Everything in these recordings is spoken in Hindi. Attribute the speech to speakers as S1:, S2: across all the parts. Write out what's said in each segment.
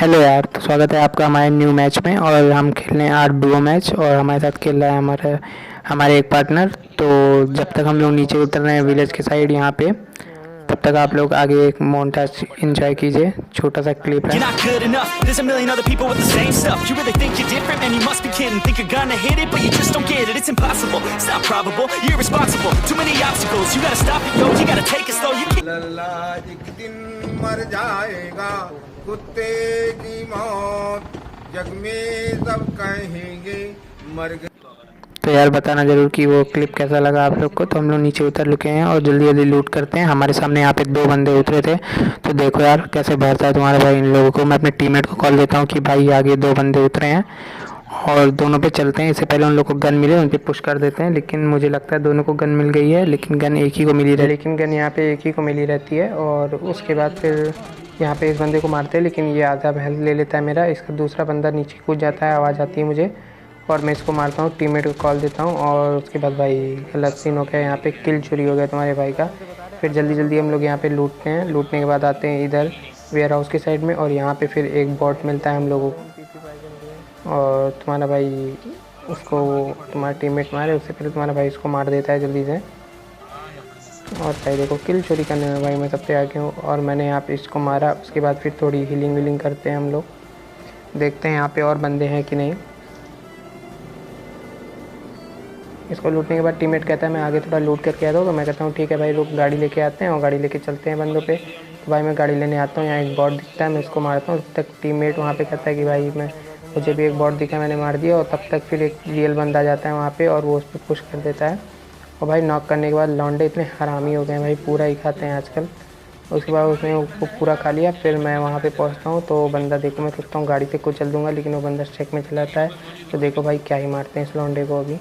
S1: हेलो यार, तो स्वागत है आपका हमारे न्यू मैच में। और हम खेल रहे हैं आज डुओ मैच और हमारे साथ खेल रहा है हमारे एक पार्टनर। तो जब तक हम लोग नीचे उतर रहे हैं विलेज के साइड यहाँ पे, तब तक आप लोग आगे एक मोन्टाज एंजॉय कीजिए। छोटा सा क्लिप है।
S2: You're not good enough. There's a million other people with the same stuff. You really think you're different? Man, you must be kidding. Think you're gonna hit it, but you just don't get it. It's impossible. It's not probable. You're irresponsible. Too many obstacles. You gotta stop it, yo. You gotta take it slow. You can't.
S3: लल्ला एक दिन मर जाएगा कुत्ते की मौत जग में सब कहेंगे मर गए।
S1: तो यार बताना ज़रूर कि वो क्लिप कैसा लगा आप लोग को। तो हम लोग नीचे उतर चुके हैं और जल्दी जल्दी लूट करते हैं। हमारे सामने यहाँ पे दो बंदे उतरे थे। तो देखो यार कैसे भरता है तुम्हारा भाई इन लोगों को। मैं अपने टीममेट को कॉल देता हूँ कि भाई आगे दो बंदे उतरे हैं और दोनों पे चलते हैं। इससे पहले उन लोग को गन मिले, उन पे पुश कर देते हैं। लेकिन मुझे लगता है दोनों को गन मिल गई है, लेकिन गन एक ही को मिली रही लेकिन गन यहाँ पे एक ही को मिली रहती है। और उसके बाद फिर यहाँ पे इस बंदे को मारते हैं, लेकिन ये आधा हेल्थ ले लेता है मेरा। इसका दूसरा बंदा नीचे कूद जाता है, आवाज़ आती है मुझे और मैं इसको मारता हूँ। टीममेट को कॉल देता हूँ और उसके बाद भाई गलत सीन हो गया। यहाँ पे किल चोरी हो गया तुम्हारे भाई का। फिर जल्दी जल्दी हम लोग यहाँ पे लूटते हैं। लूटने के बाद आते हैं इधर वेयर हाउस की साइड में और यहाँ पे फिर एक बॉट मिलता है हम लोगों को। और तुम्हारा भाई उसको तुम्हारा टीममेट मारे उससे पहले तुम्हारा भाई उसको मार देता है जल्दी से। और भाई देखो किल चोरी करने में भाई मैं सबसे आगे हूँ और मैंने यहाँ पे इसको मारा। उसके बाद फिर थोड़ी हीलिंग वीलिंग करते हैं हम लोग, देखते हैं यहाँ पे और बंदे हैं कि नहीं। इसको लूटने के बाद टीममेट कहता है मैं आगे थोड़ा लूट करके आता हूँ। तो मैं कहता हूँ ठीक है भाई, लोग गाड़ी लेके आते हैं और गाड़ी लेके चलते हैं बंदों पे। तो भाई मैं गाड़ी लेने आता हूँ, यहाँ एक बॉट दिखता है, मैं इसको मारता हूँ। तब तक टीममेट वहाँ पे कहता है कि भाई मुझे भी एक बॉट दिखा, मैंने मार दिया। और तब तक फिर एक रियल बंदा आ जाता है वहाँ पर और वो उस पर पुश कर देता है। और भाई नॉक करने के बाद लौंडे इतने हरामी हो गए हैं भाई, पूरा ही खाते हैं आजकल। उसके बाद उसने वो पूरा खा लिया। फिर मैं वहाँ पे पहुँचता हूँ तो बंदा देखो, मैं सोचता हूँ गाड़ी से कुछ चल दूँगा, लेकिन वो बंदा स्ट्रेक में चलाता है। तो देखो भाई क्या ही मारते हैं इस लौंडे को अभी।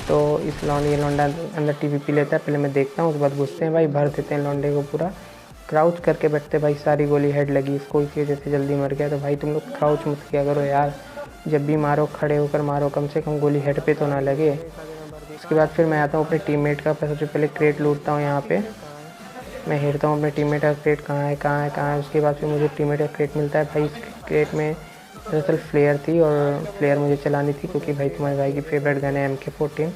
S1: तो इस ये लौंडा अंदर टीवी लेता है, पहले मैं देखता हूँ, उसके बाद घुसते हैं भाई, भर देते हैं लौंडे को पूरा। क्राउच करके बैठते भाई, सारी गोली हेड लगी इसको, इसी वजह से जल्दी मर गया। तो भाई तुम लोग क्राउच मत किया करो यार, जब भी मारो खड़े होकर मारो, कम से कम गोली हेड पे तो ना लगे। उसके बाद फिर मैं आता हूँ अपने टीममेट का, सबसे पहले क्रेट लूटता हूँ। यहाँ पे मैं हेरता हूँ अपने टीममेट का क्रेट कहाँ है कहाँ है कहाँ है। उसके बाद फिर मुझे टीममेट का क्रेट मिलता है भाई। इस क्रेट में दरअसल फ्लेयर थी और फ्लेयर मुझे चलानी थी, क्योंकि भाई तुम्हारे भाई की फेवरेट गन है MK14।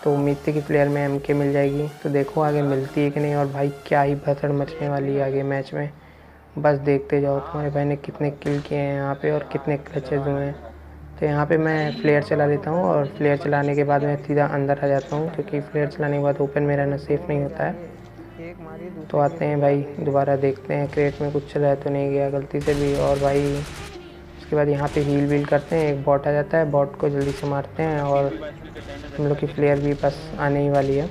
S1: तो उम्मीद थी कि फ्लेयर में MK मिल जाएगी। तो देखो आगे मिलती है कि नहीं। और भाई क्या ही भसड़ मचने वाली है आगे मैच में, बस देखते जाओ तुम्हारे भाई ने कितने किल किए हैं यहाँ पे और कितने क्लचेज हुए हैं। तो यहाँ पे मैं फ्लेयर चला लेता हूँ और फ्लेयर चलाने के बाद मैं सीधा अंदर आ जाता हूँ, क्योंकि फ्लेयर चलाने के बाद ओपन में रहना सेफ़ नहीं होता है। तो आते हैं भाई दोबारा, देखते हैं क्रेट में कुछ रह तो नहीं गया गलती से भी। और भाई उसके बाद यहाँ पे हील वील करते हैं, एक बॉट आ जाता है, बॉट को जल्दी से मारते हैं और हम लोग की फ्लेयर भी बस आने ही वाली है।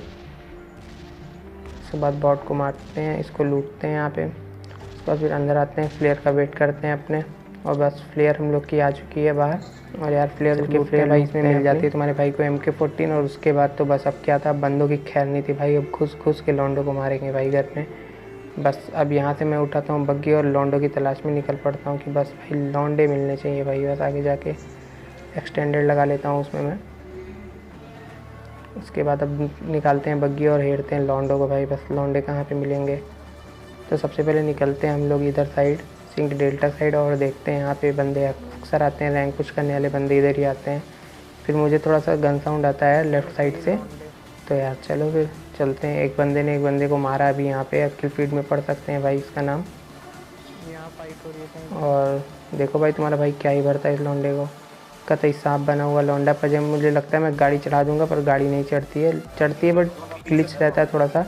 S1: उसके बाद बॉट को मारते हैं, इसको लूटते हैं यहाँ पे। उसके बाद फिर अंदर आते हैं, फ्लेयर का वेट करते हैं अपने। और बस फ्लेयर हम लोग की आ चुकी है बाहर। और यार फ्लेयर के फ्लेयर भाई इसमें मिल जाती है तुम्हारे भाई को MK14। और उसके बाद तो बस अब क्या था, बंदों की खैर नहीं थी भाई, अब घुस घुस के लौंडों को मारेंगे भाई घर में। बस अब यहाँ से मैं उठाता हूँ बग्गी और लौंडों की तलाश में निकल पड़ता हूँ कि बस भाई लौंडे मिलने चाहिए भाई। बस आगे जाके एक्सटेंडेड लगा लेता हूँ उसमें मैं। उसके बाद अब निकालते हैं बग्गी और हेरते हैं लौंडों को भाई, बस लौंडे कहाँ पे मिलेंगे। तो सबसे पहले निकलते हैं हम लोग इधर साइड, सिंक डेल्टा साइड, और देखते हैं यहाँ पे बंदे अक्सर आते हैं, रैंक पुश करने वाले बंदे इधर ही आते हैं। फिर मुझे थोड़ा सा गन साउंड आता है लेफ़्ट साइड से। तो यार चलो फिर चलते हैं। एक बंदे ने एक बंदे को मारा अभी यहाँ पे, किल फीड में पढ़ सकते हैं भाई इसका नाम। और देखो भाई तुम्हारा भाई क्या ही भरता है इस लौंडे को, कतई सांप बना हुआ लौंडा पजे। मुझे लगता है मैं गाड़ी चढ़ा दूंगा, पर गाड़ी नहीं चढ़ती है बट ग्लिच रहता है थोड़ा सा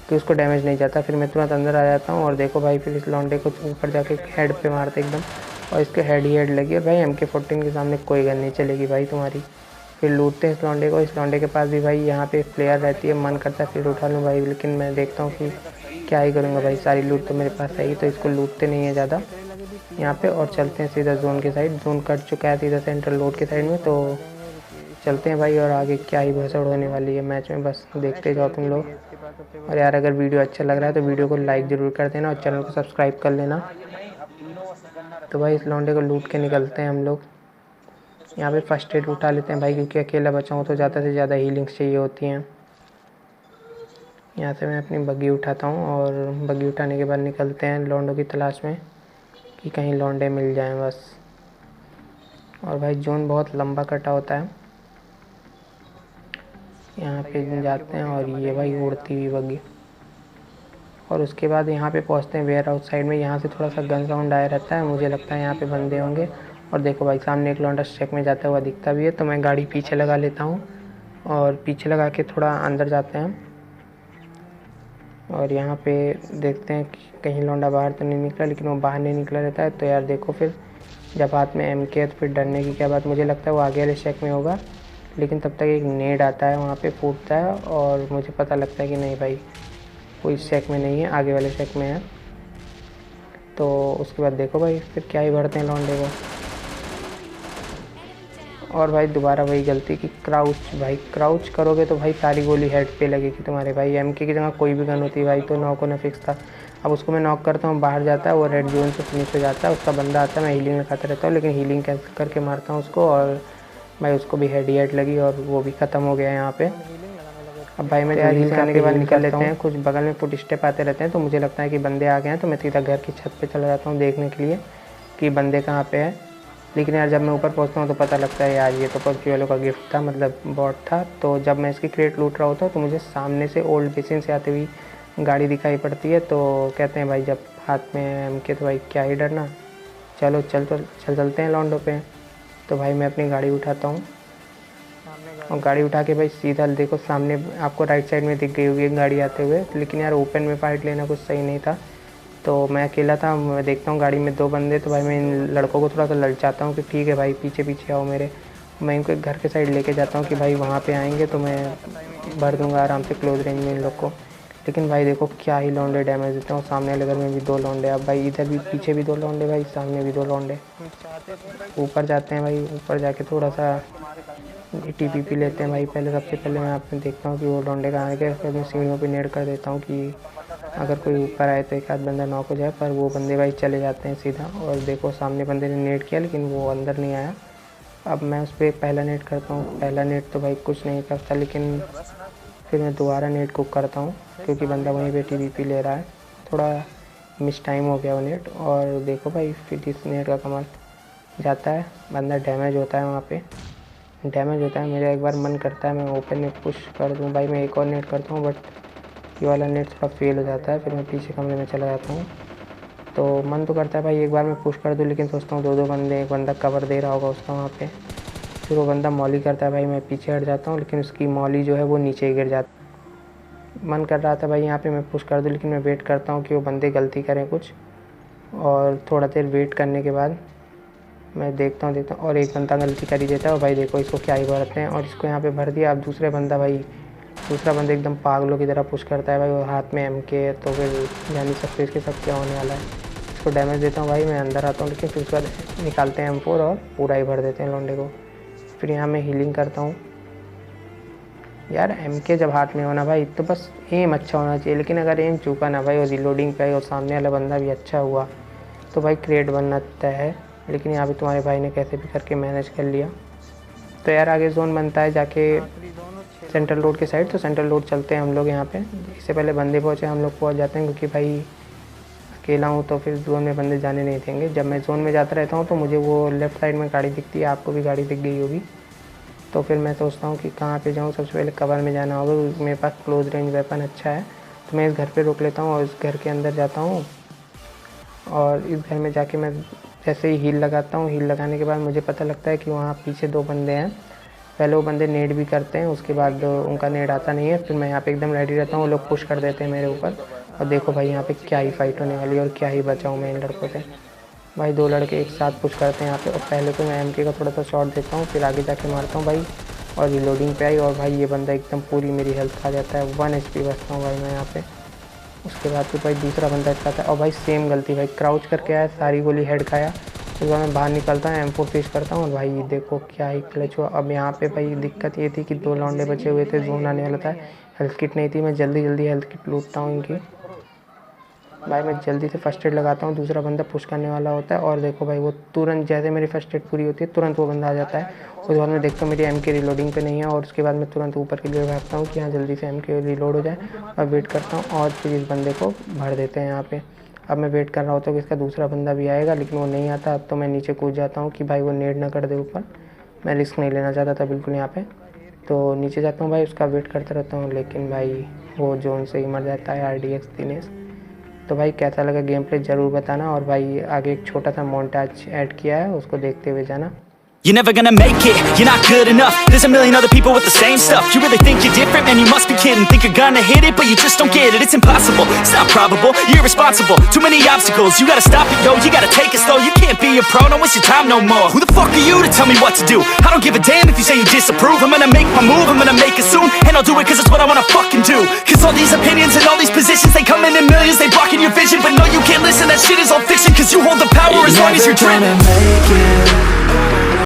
S1: कि उसको डैमेज नहीं जाता। फिर मैं तुरंत अंदर आ जाता हूँ और देखो भाई फिर इस लौंडे को ऊपर जाके हेड पे मारते एकदम, और इसके हेड ही हेड लगी। और भाई MK14 के सामने कोई गन नहीं चलेगी भाई तुम्हारी। फिर लूटते हैं इस लौंडे को। इस लौंडे के पास भी भाई यहाँ पे प्लेयर रहती है, मन करता है फिर उठा लूँ भाई, लेकिन मैं देखता हूँ कि क्या ही करूँगा भाई, सारी लूट तो मेरे पास है ही। तो इसको लूटते नहीं है ज़्यादा यहाँ पे और चलते हैं सीधा जोन के साइड। जोन कट चुका है सीधा सेंट्रल रोड के साइड में, तो चलते हैं भाई। और आगे क्या ही भसड़ होने वाली है मैच में, बस देखते जाओ तुम लोग। और यार अगर वीडियो अच्छा लग रहा है तो वीडियो को लाइक ज़रूर कर देना और चैनल को सब्सक्राइब कर लेना। तो भाई इस लौंडे को लूट के निकलते हैं हम लोग। यहाँ पे फर्स्ट एड उठा लेते हैं भाई, क्योंकि अकेला बचा हूँ तो ज़्यादा से ज़्यादा हीलिंग्स चाहिए होती हैं। यहाँ से मैं अपनी बग्गी उठाता हूँ और बग्गी उठाने के बाद निकलते हैं लौंडों की तलाश में कि कहीं लौंडे मिल जाएं बस। और भाई जोन बहुत लंबा कटा होता है। यहाँ पे जाते हैं और ये भाई उड़ती हुई बग्गी। और उसके बाद यहाँ पे पहुँचते हैं वेयर हाउस साइड में। यहाँ से थोड़ा सा गन साउंड आया रहता है, मुझे लगता है यहाँ पे बंदे होंगे। और देखो भाई सामने एक लौंडा स्ट्रेक में जाता हुआ दिखता भी है, तो मैं गाड़ी पीछे लगा लेता हूँ और पीछे लगा के थोड़ा अंदर जाते हैं। और यहाँ पे देखते हैं कि कहीं लौंडा बाहर तो नहीं निकला, लेकिन वो बाहर नहीं निकला रहता है। तो यार देखो फिर जब हाथ में MK है तो फिर डरने की क्या बात। मुझे लगता है वो आगे वाले शेक में होगा, लेकिन तब तक एक नेड आता है वहाँ पे, फूटता है और मुझे पता लगता है कि नहीं भाई वो इस शेक में नहीं है, आगे वाले शेक में है। तो उसके बाद देखो भाई फिर क्या ही भरते हैं लौंडे को। और भाई दोबारा वही गलती कि क्राउच। भाई क्राउच करोगे तो भाई सारी गोली हेड पे लगेगी तुम्हारे। भाई MK की जगह कोई भी गन होती भाई तो नॉक होना फिक्स था। अब उसको मैं नॉक करता हूँ, बाहर जाता है, वो रेड जोन से फिनिश हो जाता है। उसका बंदा आता है, मैं हीलिंग लगाता रहता हूँ, लेकिन हीलिंग कैंसिल करके मारता हूँ उसको। और भाई उसको भी हेड लगी और वो भी ख़त्म हो गया यहाँ पे। अब भाई मैं हील करने के बाद निकल लेते हैं। कुछ बगल में फुट स्टेप आते रहते हैं, तो मुझे लगता है कि बंदे आ गए हैं। तो मैं सीधा घर की छत पे चला जाता हूँ देखने के लिए कि बंदे कहाँ पे है। लेकिन यार जब मैं ऊपर पहुँचता हूँ तो पता लगता है यार ये तो PUBG वालों का गिफ्ट था, मतलब बॉट था। तो जब मैं इसकी क्रेट लूट रहा होता हूँ तो मुझे सामने से ओल्ड बेसिन से आती हुई गाड़ी दिखाई पड़ती है। तो कहते हैं भाई जब हाथ में MK तो भाई क्या ही डरना, चलो चलते हैं लॉन्डो पे। तो भाई मैं अपनी गाड़ी उठाता हूँ और गाड़ी उठा के भाई सीधा देखो सामने आपको राइट साइड में दिख गई होगी एक गाड़ी आते हुए। लेकिन यार ओपन में फाइट लेना कुछ सही नहीं था, तो मैं अकेला था। मैं देखता हूँ गाड़ी में 2 बंदे, तो भाई मैं इन लड़कों को थोड़ा सा ललचाता हूँ कि ठीक है भाई पीछे पीछे आओ मेरे। मैं इनको एक घर के साइड लेके जाता हूँ कि भाई वहाँ पे आएंगे तो मैं भर दूँगा आराम से क्लोज रेंज में इन लोग को। लेकिन भाई देखो क्या ही लौंडे डैमेज देते हैं। सामने वाले घर में भी 2 लौंडे, अब भाई इधर भी पीछे भी 2 लौंडे, भाई सामने भी 2 लौंडे। ऊपर जाते हैं भाई, ऊपर जाके थोड़ा सा TPP लेते हैं भाई। पहले सबसे पहले मैं आपने देखता हूँ कि वो लौंडे कहाँ आ गए। फिर मैं सीढ़ियों पे नेड़ कर देता हूँ कि अगर कोई ऊपर आए तो एक आध बंदा नॉक हो जाए, पर वो बंदे भाई चले जाते हैं सीधा। और देखो सामने बंदे ने नेट किया लेकिन वो अंदर नहीं आया। अब मैं उस पर पहला नेट करता हूँ। पहला नेट तो भाई कुछ नहीं करता, लेकिन फिर मैं दोबारा नेट कुक करता हूँ क्योंकि बंदा वहीं पे TPP ले रहा है। थोड़ा मिस टाइम हो गया वो नेट। और देखो भाई फिर इस नेट का कमाल जाता है, बंदा डैमेज होता है, वहाँ पे डैमेज होता है। मेरा एक बार मन करता है मैं ओपन में पुश कर दूँ भाई, मैं एक और नेट करता हूँ, बट ये वाला नेट थोड़ा फेल हो जाता है। फिर मैं पीछे कमरे में चला जाता हूँ। तो मन तो करता है भाई एक बार मैं पुश कर दूँ, लेकिन सोचता हूँ 2 बंदे, एक बंदा कवर दे रहा होगा उसका वहाँ पे। फिर वो बंदा मॉली करता है भाई, मैं पीछे हट जाता हूँ, लेकिन उसकी मॉली जो है वो नीचे गिर जाती। मन कर रहा था भाई यहाँ पे मैं पुश कर दूँ, लेकिन मैं वेट करता हूँ कि वो बंदे गलती करें कुछ। और थोड़ा देर वेट करने के बाद मैं देखता हूँ और एक बंदा गलती कर ही देता है। और भाई देखो इसको क्या ही भरते हैं, और इसको यहाँ पे भर दिया। अब दूसरा बंदा एकदम पागलों की तरह पुश करता है भाई, वो हाथ में MK है। तो फिर जान नहीं सकते इसके साथ क्या होने वाला है। इसको डैमेज देता हूँ भाई, मैं अंदर आता हूँ, लेकिन फिर उसके बाद निकालते हैं M4 और पूरा ही भर देते हैं लौंडे को। फिर यहाँ मैं हीलिंग करता हूँ। यार MK जब हाथ में होना भाई तो बस एम अच्छा होना चाहिए, लेकिन अगर एम चूका ना भाई और रिलोडिंग पे और सामने वाला बंदा भी अच्छा हुआ तो भाई क्रिएट बनना तय है। लेकिन यहाँ पे तुम्हारे भाई ने कैसे भी करके मैनेज कर लिया। तो यार आगे जोन बनता है जाके सेंट्रल रोड के साइड। तो सेंट्रल रोड चलते हैं हम लोग यहाँ पे। इससे पहले बंदे पहुँचे, हम लोग पहुँच जाते हैं, क्योंकि भाई अकेला हूँ तो फिर जोन में बंदे जाने नहीं देंगे। जब मैं जोन में जाता रहता हूँ तो मुझे वो लेफ़्ट साइड में गाड़ी दिखती है, आपको भी गाड़ी दिख गई होगी। तो फिर मैं सोचता हूँ कि कहाँ पे जाऊँ। सबसे पहले कवर में जाना होगा, मेरे पास क्लोज रेंज वेपन अच्छा है। तो मैं इस घर पे रोक लेता हूँ और इस घर के अंदर जाता हूँ। और इस घर में जाके मैं जैसे ही हील लगाता हूँ, हील लगाने के बाद मुझे पता लगता है कि वहाँ पीछे 2 बंदे हैं। पहले वो बंदे नेड भी करते हैं, उसके बाद उनका नेड आता नहीं है। फिर मैं यहाँ पे एकदम रेडी रहता हूँ, वो लोग पुश कर देते हैं मेरे ऊपर। और देखो भाई यहाँ पे क्या ही फाइट होने वाली है और क्या ही बचाऊँ मैं इन लड़कों से। भाई 2 लड़के एक साथ पुश करते हैं यहाँ पे। और पहले तो मैं MK का थोड़ा सा शॉट देता हूँ, फिर आगे जाके मारता हूँ भाई। और रिलोडिंग पे आई और भाई ये बंदा एकदम पूरी मेरी हेल्थ खा जाता है। 1 HP बचता हूँ भाई मैं यहाँ पे। उसके बाद फिर भाई दूसरा बंदा इसका था और भाई सेम गलती, भाई क्राउच करके आया, सारी गोली हेड खाया। उसके बाद मैं बाहर निकलता हूँ, M4 फिश करता हूँ और भाई देखो क्या ही क्लच हुआ। अब यहाँ पे भाई दिक्कत ये थी कि 2 लौंडे बचे हुए थे, जोन आने वाला था। हेल्थ किट नहीं थी, मैं जल्दी हेल्थ किट लूटता हूँ इनकी। भाई मैं जल्दी से फर्स्ट एड लगाता हूँ, दूसरा बंदा पुश करने वाला होता है। और देखो भाई वो तुरंत जैसे मेरी फर्स्ट एड पूरी होती है तुरंत वो बंदा आ जाता है। उसके बाद मैं देखता हूँ मेरी MK रिलोडिंग पे नहीं है, और उसके बाद मैं तुरंत ऊपर की लिए भागता हूँ कि यहाँ जल्दी से MK रिलोड हो जाए। और वेट करता हूँ और फिर इस बंदे को भर देते हैं यहाँ पे। अब मैं वेट कर रहा होता हूँ कि इसका दूसरा बंदा भी आएगा, लेकिन वो नहीं आता। अब तो मैं नीचे कूद जाता हूँ कि भाई वो नेड ना कर दे ऊपर। मैं रिस्क नहीं लेना चाहता था बिल्कुल यहाँ पे, तो नीचे जाता हूँ भाई, उसका वेट करता रहता हूँ, लेकिन भाई वो जोन से ही मर जाता है RDX दिनेश। तो भाई कैसा लगा गेम प्ले ज़रूर बताना, और भाई आगे एक छोटा सा मोन्टाज ऐड किया है, उसको देखते हुए जाना।
S2: You're never gonna make it, you're not good enough. There's a million other people with the same stuff. You really think you're different? Man, you must be kidding. Think you're gonna hit it, but you just don't get it. It's impossible, it's not probable, you're irresponsible. Too many obstacles, you gotta stop it, yo. You gotta take it slow, you can't be a pro, don't waste your time no more. Who the fuck are you to tell me what to do? I don't give a damn if you say you disapprove. I'm gonna make my move, I'm gonna make it soon, and I'll do it cause it's what I wanna fucking do. Cause all these opinions and all these positions, they come in millions, they blocking your vision. But no, you can't listen, that shit is all fiction. Cause you hold the power as long as you're dreaming.
S4: Make it.